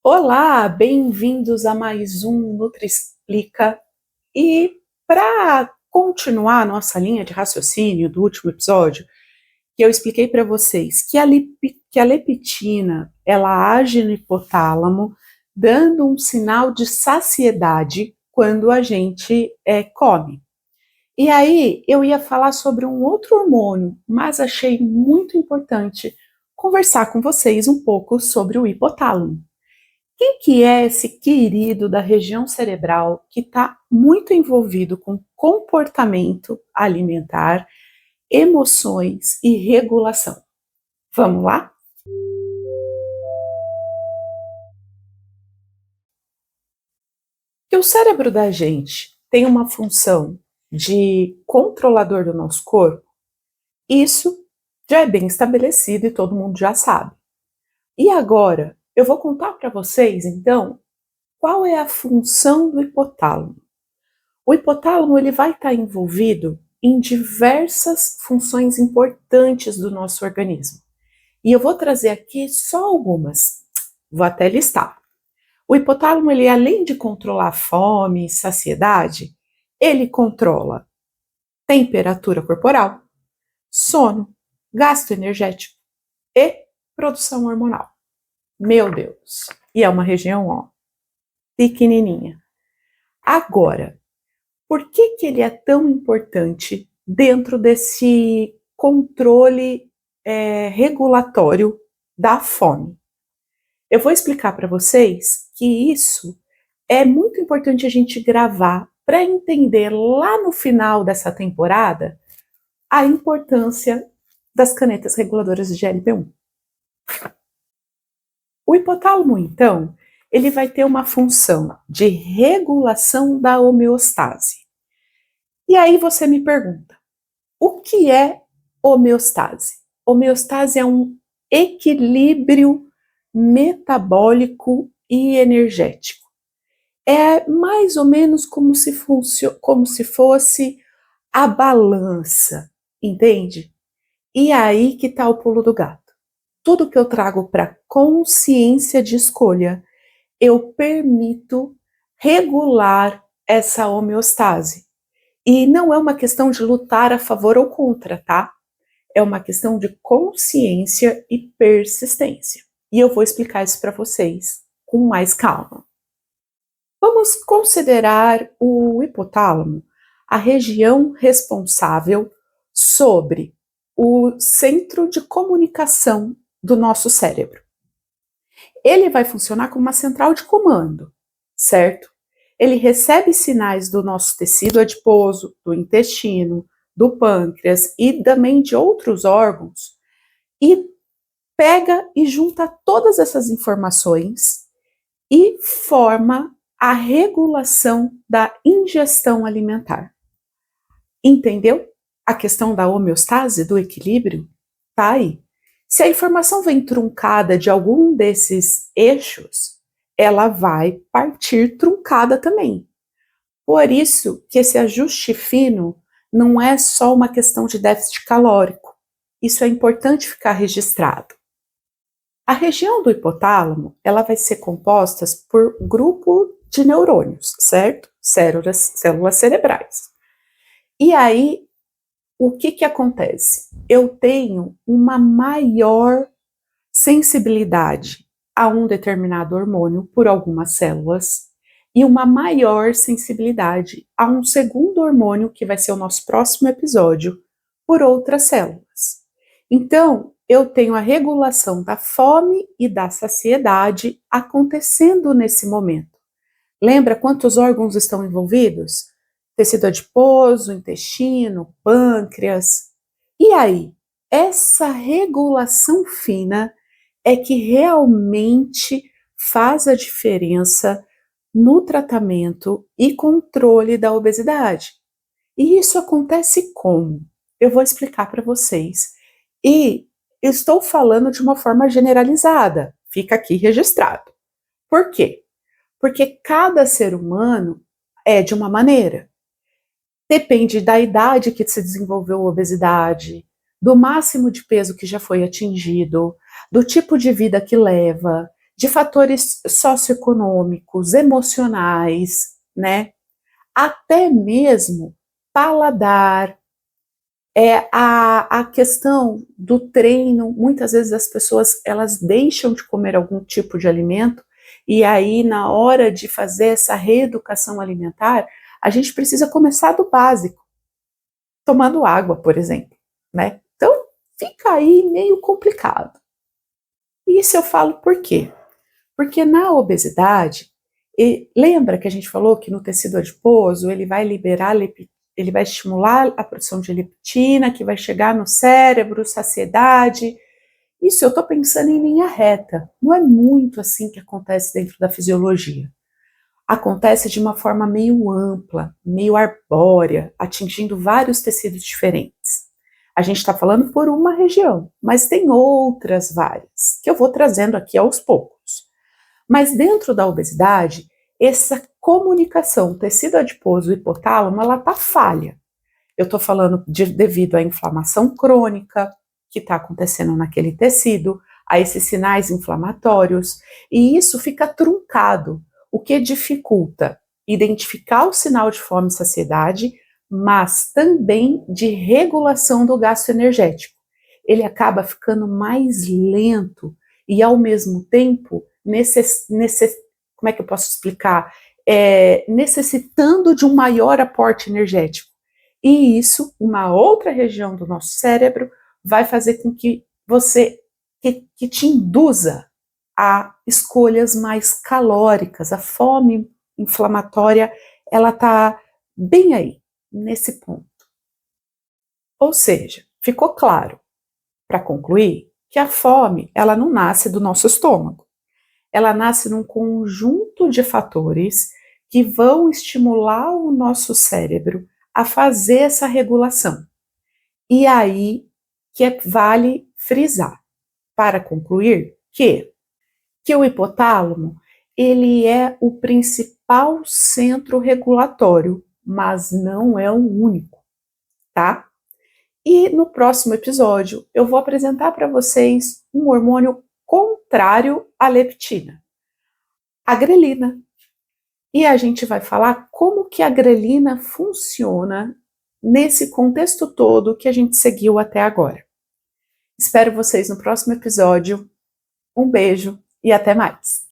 Olá, bem-vindos a mais um NutriExplica. E para continuar a nossa linha de raciocínio do último episódio, que eu expliquei para vocês que a leptina ela age no hipotálamo, dando um sinal de saciedade quando a gente come. E aí eu ia falar sobre um outro hormônio, mas achei muito importante conversar com vocês um pouco sobre o hipotálamo. Quem que é esse querido da região cerebral que está muito envolvido com comportamento alimentar, emoções e regulação? Vamos lá? Que o cérebro da gente tem uma função de controlador do nosso corpo, isso já é bem estabelecido e todo mundo já sabe. E agora, eu vou contar para vocês, então, qual é a função do hipotálamo. O hipotálamo ele vai estar envolvido em diversas funções importantes do nosso organismo. E eu vou trazer aqui só algumas. Vou até listar. O hipotálamo, ele, além de controlar fome e saciedade, ele controla temperatura corporal, sono, gasto energético e produção hormonal. Meu Deus! E é uma região, ó, pequenininha. Agora, por que ele é tão importante dentro desse controle regulatório da fome? Eu vou explicar para vocês que isso é muito importante a gente gravar para entender lá no final dessa temporada a importância das canetas reguladoras de GLP-1. O hipotálamo, então, ele vai ter uma função de regulação da homeostase. E aí você me pergunta, o que é homeostase? Homeostase é um equilíbrio metabólico e energético. É mais ou menos como se fosse a balança, entende? E aí que está o pulo do gato. Tudo que eu trago para consciência de escolha, eu permito regular essa homeostase. E não é uma questão de lutar a favor ou contra, tá? É uma questão de consciência e persistência. E eu vou explicar isso para vocês com mais calma. Vamos considerar o hipotálamo a região responsável sobre o centro de comunicação do nosso cérebro. Ele vai funcionar como uma central de comando, certo? Ele recebe sinais do nosso tecido adiposo, do intestino, do pâncreas e também de outros órgãos e pega e junta todas essas informações e forma a regulação da ingestão alimentar. Entendeu? A questão da homeostase, do equilíbrio, tá aí. Se a informação vem truncada de algum desses eixos, ela vai partir truncada também. Por isso que esse ajuste fino não é só uma questão de déficit calórico. Isso é importante ficar registrado. A região do hipotálamo, ela vai ser composta por grupo de neurônios, certo? Células cerebrais. E aí, o que acontece? Eu tenho uma maior sensibilidade a um determinado hormônio por algumas células e uma maior sensibilidade a um segundo hormônio, que vai ser o nosso próximo episódio, por outras células. Então, eu tenho a regulação da fome e da saciedade acontecendo nesse momento. Lembra quantos órgãos estão envolvidos? Tecido adiposo, intestino, pâncreas. E aí, essa regulação fina é que realmente faz a diferença no tratamento e controle da obesidade. E isso acontece como? Eu vou explicar para vocês. E estou falando de uma forma generalizada, fica aqui registrado. Por quê? Porque cada ser humano é de uma maneira. Depende da idade que se desenvolveu a obesidade, do máximo de peso que já foi atingido, do tipo de vida que leva, de fatores socioeconômicos, emocionais, né? Até mesmo paladar, a questão do treino. Muitas vezes as pessoas elas deixam de comer algum tipo de alimento e aí na hora de fazer essa reeducação alimentar, a gente precisa começar do básico, tomando água, por exemplo, né? Então fica aí meio complicado. Isso eu falo por quê? Porque na obesidade, lembra que a gente falou que no tecido adiposo ele vai liberar, ele vai estimular a produção de leptina, que vai chegar no cérebro, saciedade. Isso eu estou pensando em linha reta. Não é muito assim que acontece dentro da fisiologia. Acontece de uma forma meio ampla, meio arbórea, atingindo vários tecidos diferentes. A gente está falando por uma região, mas tem outras várias, que eu vou trazendo aqui aos poucos. Mas dentro da obesidade, essa comunicação tecido adiposo e hipotálamo, ela está falha. Eu estou falando devido à inflamação crônica que está acontecendo naquele tecido, a esses sinais inflamatórios, e isso fica truncado, o que dificulta identificar o sinal de fome e saciedade, mas também de regulação do gasto energético. Ele acaba ficando mais lento e, ao mesmo tempo, como é que eu posso explicar? Necessitando de um maior aporte energético. E isso, uma outra região do nosso cérebro, vai fazer com que você, que te induza a escolhas mais calóricas. A fome inflamatória, ela está bem aí, nesse ponto. Ou seja, ficou claro, para concluir, que a fome, ela não nasce do nosso estômago. Ela nasce num conjunto de fatores que vão estimular o nosso cérebro a fazer essa regulação. E aí que vale frisar, para concluir, que o hipotálamo, ele é o principal centro regulatório, mas não é o único, tá? E no próximo episódio eu vou apresentar para vocês um hormônio contrário à leptina, a grelina. E a gente vai falar como que a grelina funciona nesse contexto todo que a gente seguiu até agora. Espero vocês no próximo episódio. Um beijo e até mais!